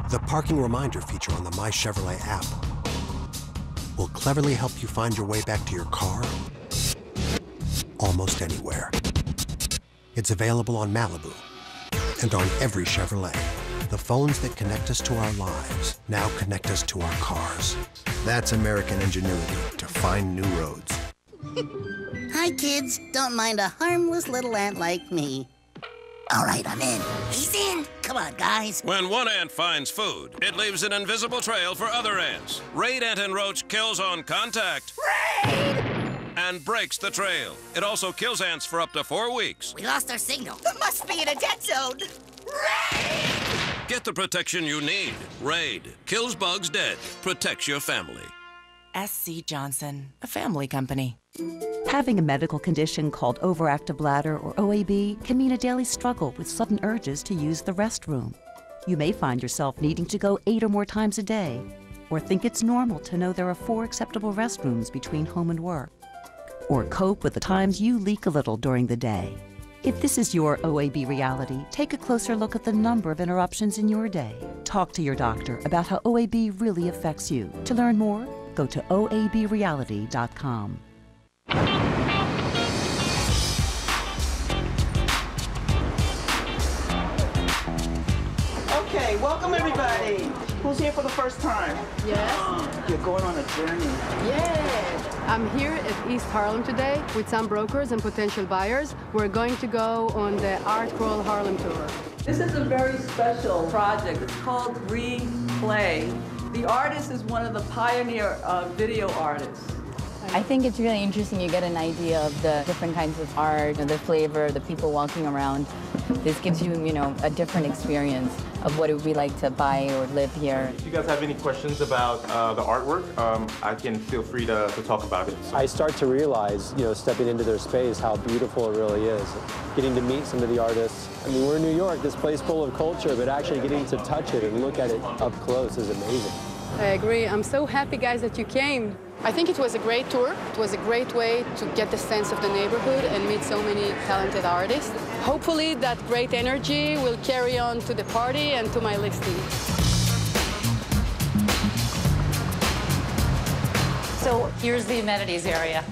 The parking reminder feature on the My Chevrolet app will cleverly help you find your way back to your car almost anywhere. It's available on Malibu and on every Chevrolet. The phones that connect us to our lives now connect us to our cars. That's American ingenuity to find new roads. Hi, kids. Don't mind a harmless little ant like me. All right, I'm in. He's in. Come on, guys. When one ant finds food, it leaves an invisible trail for other ants. Raid Ant and Roach kills on contact. Raid! And breaks the trail. It also kills ants for up to 4 weeks. We lost our signal. It must be in a dead zone. Raid! Get the protection you need. Raid. Kills bugs dead. Protects your family. SC Johnson, a family company. Having a medical condition called overactive bladder, or OAB, can mean a daily struggle with sudden urges to use the restroom. You may find yourself needing to go 8 or more times a day, or think it's normal to know there are 4 acceptable restrooms between home and work, or cope with the times you leak a little during the day. If this is your OAB reality, take a closer look at the number of interruptions in your day. Talk to your doctor about how OAB really affects you. To learn more, go to oabreality.com. Okay, welcome everybody. Who's here for the first time? Yes. You're going on a journey. Yeah. I'm here at East Harlem today with some brokers and potential buyers. We're going to go on the ArtCrawl Harlem tour. This is a very special project. It's called Replay. The artist is one of the pioneer video artists. I think it's really interesting. You get an idea of the different kinds of art, the flavor, the people walking around. This gives you, a different experience of what it would be like to buy or live here. If you guys have any questions about the artwork, I can feel free to talk about it. I start to realize, stepping into their space, how beautiful it really is. Getting to meet some of the artists. I mean, we're in New York, this place full of culture, but actually getting to touch it and look at it up close is amazing. I agree. I'm so happy, guys, that you came. I think it was a great tour. It was a great way to get the sense of the neighborhood and meet so many talented artists. Hopefully that great energy will carry on to the party and to my listing. So here's the amenities area.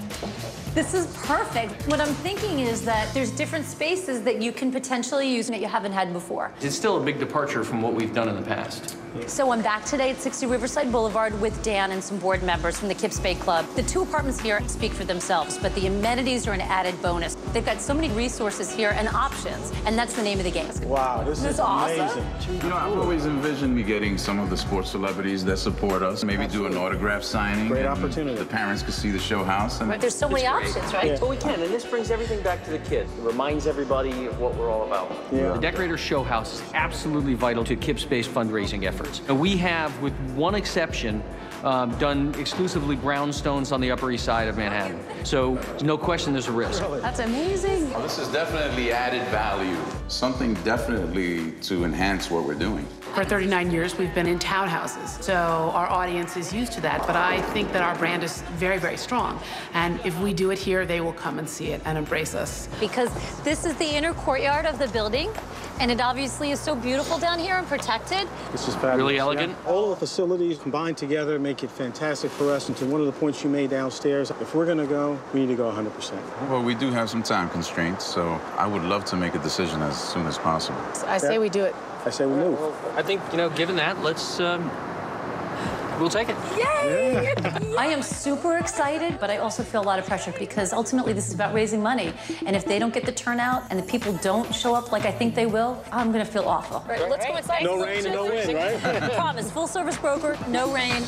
This is perfect. What I'm thinking is that there's different spaces that you can potentially use that you haven't had before. It's still a big departure from what we've done in the past. So I'm back today at 60 Riverside Boulevard with Dan and some board members from the Kips Bay Club. The 2 apartments here speak for themselves, but the amenities are an added bonus. They've got so many resources here and options, and that's the name of the game. Wow, this is awesome. Amazing. I've always envisioned me getting some of the sports celebrities that support us, maybe do an autograph signing. Great opportunity. The parents could see the show house. And There's so many options, right? Yeah. Well, we can, and this brings everything back to the kids. It reminds everybody of what we're all about. Yeah. The Decorator Show House is absolutely vital to Kips Bay's fundraising efforts. And we have, with one exception, done exclusively brownstones on the Upper East Side of Manhattan. So no question there's a risk. That's amazing. Well, this is definitely added value, something definitely to enhance what we're doing. For 39 years, we've been in townhouses, so our audience is used to that, but I think that our brand is very, very strong. And if we do it here, they will come and see it and embrace us. Because this is the inner courtyard of the building, and it obviously is so beautiful down here and protected. This is fabulous. Really elegant. Yeah. All the facilities combined together make it fantastic for us. And to one of the points you made downstairs, if we're going to go, we need to go 100%. Well, we do have some time constraints, so I would love to make a decision as soon as possible. I say we do it. I say we move. I think, given that, let's, we'll take it. Yay! Yeah. I am super excited, but I also feel a lot of pressure because ultimately this is about raising money. And if they don't get the turnout and the people don't show up like I think they will, I'm going to feel awful. Right, let's go inside. No rain and no wind, right? Promise, full service broker, no rain.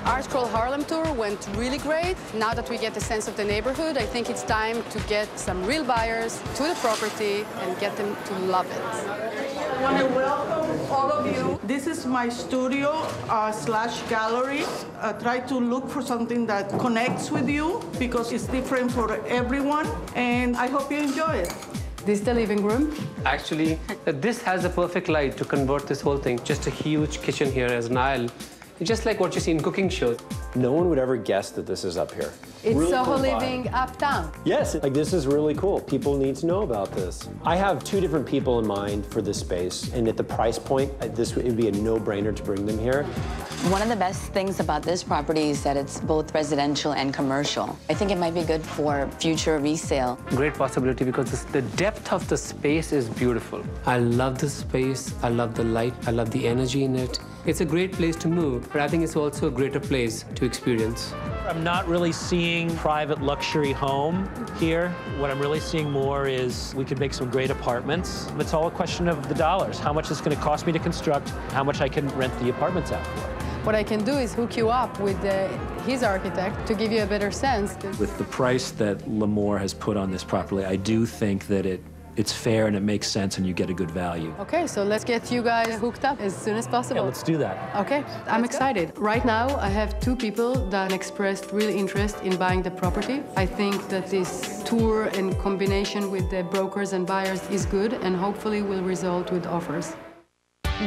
ArtCrawl Harlem tour went really great. Now that we get a sense of the neighborhood, I think it's time to get some real buyers to the property and get them to love it. I want to welcome all of you. This is my studio slash gallery. Try to look for something that connects with you because it's different for everyone, and I hope you enjoy it. This is the living room. Actually, this has a perfect light to convert this whole thing. Just a huge kitchen here as an aisle. It's just like what you see in cooking shows. No one would ever guess that this is up here. It's really Soho cool vibe. Living uptown. Yes, like this is really cool. People need to know about this. I have 2 different people in mind for this space, and at the price point, this would be a no-brainer to bring them here. One of the best things about this property is that it's both residential and commercial. I think it might be good for future resale. Great possibility because the depth of the space is beautiful. I love the space, I love the light, I love the energy in it. It's a great place to move, but I think it's also a greater place to experience. I'm not really seeing private luxury home here. What I'm really seeing more is we could make some great apartments. It's all a question of the dollars. How much it's going to cost me to construct, how much I can rent the apartments out for. What I can do is hook you up with his architect to give you a better sense. With the price that L'Amour has put on this property, I do think that it's fair and it makes sense and you get a good value. Okay, so let's get you guys hooked up as soon as possible. Yeah, let's do that. Okay, I'm excited. Right now, I have 2 people that expressed real interest in buying the property. I think that this tour in combination with the brokers and buyers is good and hopefully will result with offers.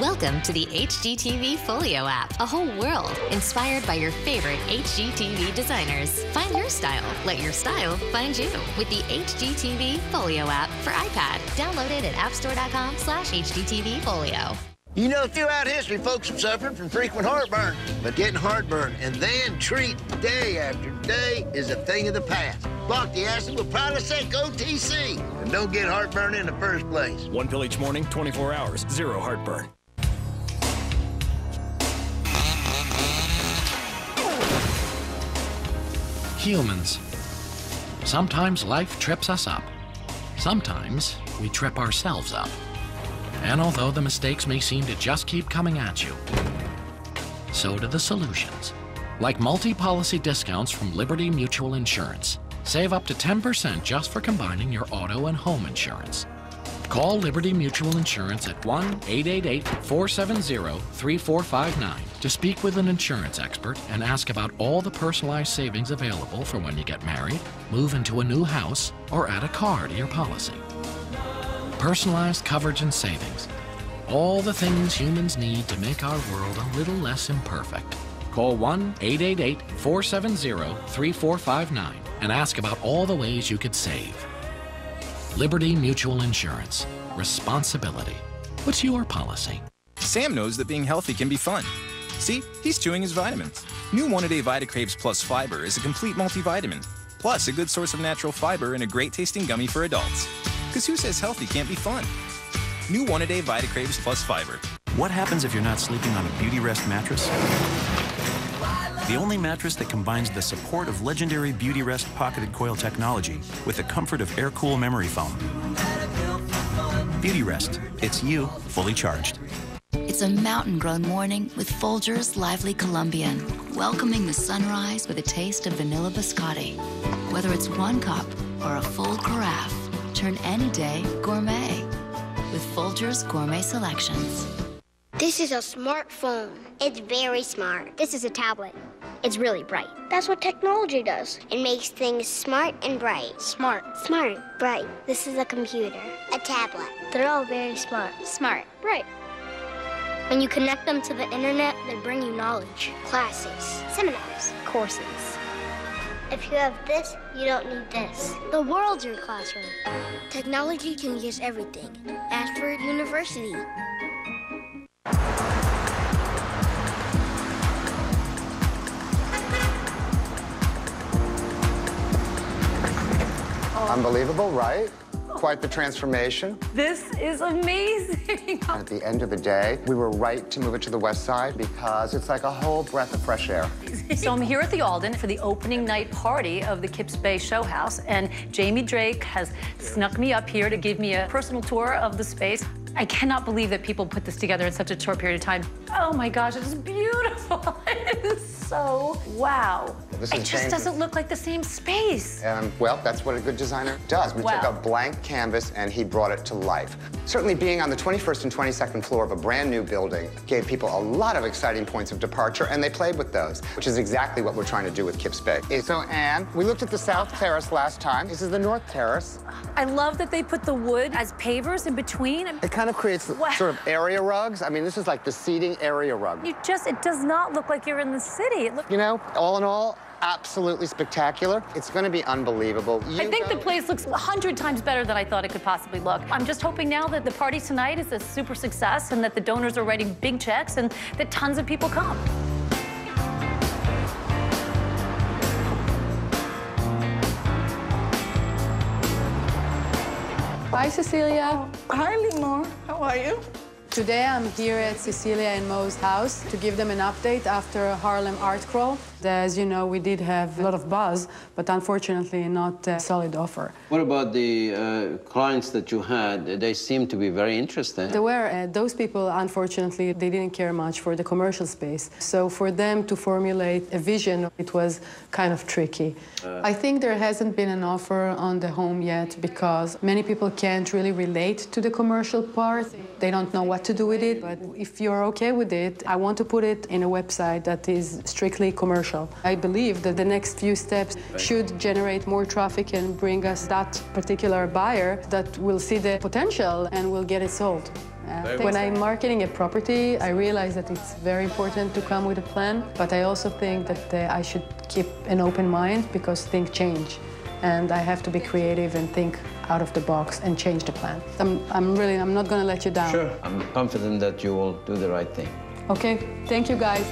Welcome to the HGTV Folio app, a whole world inspired by your favorite HGTV designers. Find your style, let your style find you with the HGTV Folio app for iPad. Download it at appstore.com/HGTV Folio. You know, throughout history, folks have suffered from frequent heartburn, but getting heartburn and then treat day after day is a thing of the past. Block the acid with Prilosec OTC, and don't get heartburn in the first place. 1 pill each morning, 24 hours, 0 heartburn. Humans. Sometimes life trips us up. Sometimes we trip ourselves up. And although the mistakes may seem to just keep coming at you, so do the solutions. Like multi-policy discounts from Liberty Mutual Insurance. Save up to 10% just for combining your auto and home insurance. Call Liberty Mutual Insurance at 1-888-470-3459 to speak with an insurance expert and ask about all the personalized savings available for when you get married, move into a new house, or add a car to your policy. Personalized coverage and savings. All the things humans need to make our world a little less imperfect. Call 1-888-470-3459 and ask about all the ways you could save. Liberty Mutual Insurance. Responsibility. What's your policy? Sam knows that being healthy can be fun. See, he's chewing his vitamins. New One-A-Day VitaCraves Plus Fiber is a complete multivitamin, plus a good source of natural fiber and a great-tasting gummy for adults. Because who says healthy can't be fun? New One-A-Day VitaCraves Plus Fiber. What happens if you're not sleeping on a Beauty Rest mattress? The only mattress that combines the support of legendary Beauty Rest pocketed coil technology with the comfort of air-cool memory foam. Beauty Rest. It's you fully charged. It's a mountain-grown morning with Folgers Lively Colombian, welcoming the sunrise with a taste of vanilla biscotti. Whether it's 1 cup or a full carafe, turn any day gourmet with Folgers Gourmet Selections. This is a smartphone. It's very smart. This is a tablet. It's really bright. That's what technology does. It makes things smart and bright. Smart. Smart. Bright. This is a computer. A tablet. They're all very smart. Smart. Bright. When you connect them to the internet, they bring you knowledge. Classes. Seminars. Courses. If you have this, you don't need this. The world's your classroom. Technology can use everything. Ask for university. Unbelievable, right? Quite the transformation. This is amazing. At the end of the day, we were right to move it to the west side because it's like a whole breath of fresh air. So I'm here at the Alden for the opening night party of the Kips Bay Show House, and Jamie Drake has snuck me up here to give me a personal tour of the space. I cannot believe that people put this together in such a short period of time. Oh my gosh, it is beautiful. It is so wow. This It just doesn't look like the same space. Well, that's what a good designer does. We took a blank canvas and he brought it to life. Certainly being on the 21st and 22nd floor of a brand new building gave people a lot of exciting points of departure, and they played with those, which is exactly what we're trying to do with Kips Bay. So, Anne, we looked at the South Terrace last time. This is the North Terrace. I love that they put the wood as pavers in between. It kind of creates sort of area rugs. I mean, this is like the seating area rug. It does not look like you're in the city. You know, all in all, absolutely spectacular. It's going to be unbelievable. I think the place looks 100 times better than I thought it could possibly look. I'm just hoping now that the party tonight is a super success and that the donors are writing big checks and that tons of people come. Hi, Cecilia. Hi, Limor. How are you? Today I'm here at Cecilia and Mo's house to give them an update after Harlem Art Crawl. As you know, we did have a lot of buzz, but unfortunately not a solid offer. What about the clients that you had? They seem to be very interested. There were those people, unfortunately, they didn't care much for the commercial space. So for them to formulate a vision, it was kind of tricky. I think there hasn't been an offer on the home yet because many people can't really relate to the commercial part. They don't know what to do with it, but if you're okay with it, I want to put it in a website that is strictly commercial. I believe that the next few steps should generate more traffic and bring us that particular buyer that will see the potential and will get it sold. When I'm marketing a property, I realize that it's very important to come with a plan, but I also think that I should keep an open mind because things change. And I have to be creative and think out of the box and change the plan. I'm not going to let you down. Sure. I'm confident that you will do the right thing. Okay. Thank you, guys.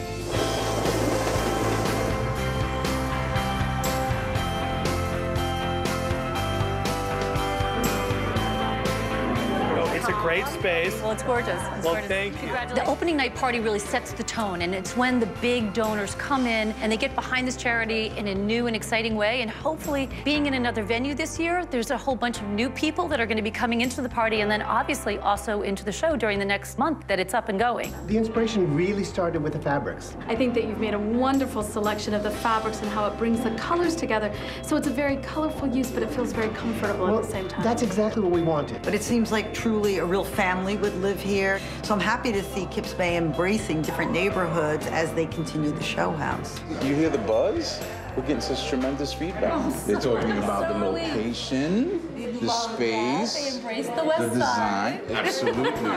It's a great space. Well, it's gorgeous. Thank you. The opening night party really sets the tone, and it's when the big donors come in and they get behind this charity in a new and exciting way. And hopefully, being in another venue this year, there's a whole bunch of new people that are going to be coming into the party and then obviously also into the show during the next month that it's up and going. The inspiration really started with the fabrics. I think that you've made a wonderful selection of the fabrics and how it brings the colors together. So it's a very colorful use, but it feels very comfortable at the same time. That's exactly what we wanted. But it seems like truly a real family would live here. So I'm happy to see Kips Bay embracing different neighborhoods as they continue the show house. You hear the buzz? We're getting such tremendous feedback. They're talking about the location, the space, the design. Absolutely.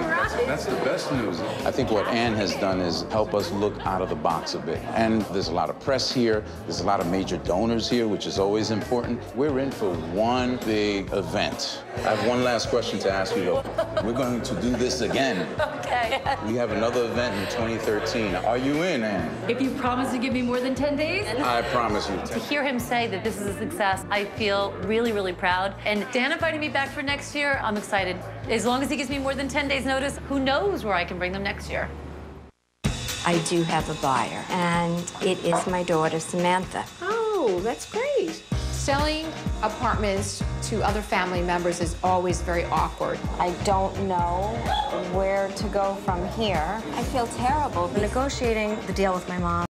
That's the best news. I think what Anne has done is help us look out of the box a bit. And there's a lot of press here. There's a lot of major donors here, which is always important. We're in for one big event. I have one last question to ask you, though. We're going to do this again. Okay. We have another event in 2013. Are you in, Anne? If you promise to give me more than 10 days. I promise you. To hear him say that this is a success, I feel really, really proud. And Dan invited me back for next year. I'm excited. As long as he gives me more than 10 days notice, who knows where I can bring them next year. I do have a buyer, and it is my daughter, Samantha. Oh, that's great. Selling apartments to other family members is always very awkward. I don't know where to go from here. I feel terrible negotiating the deal with my mom.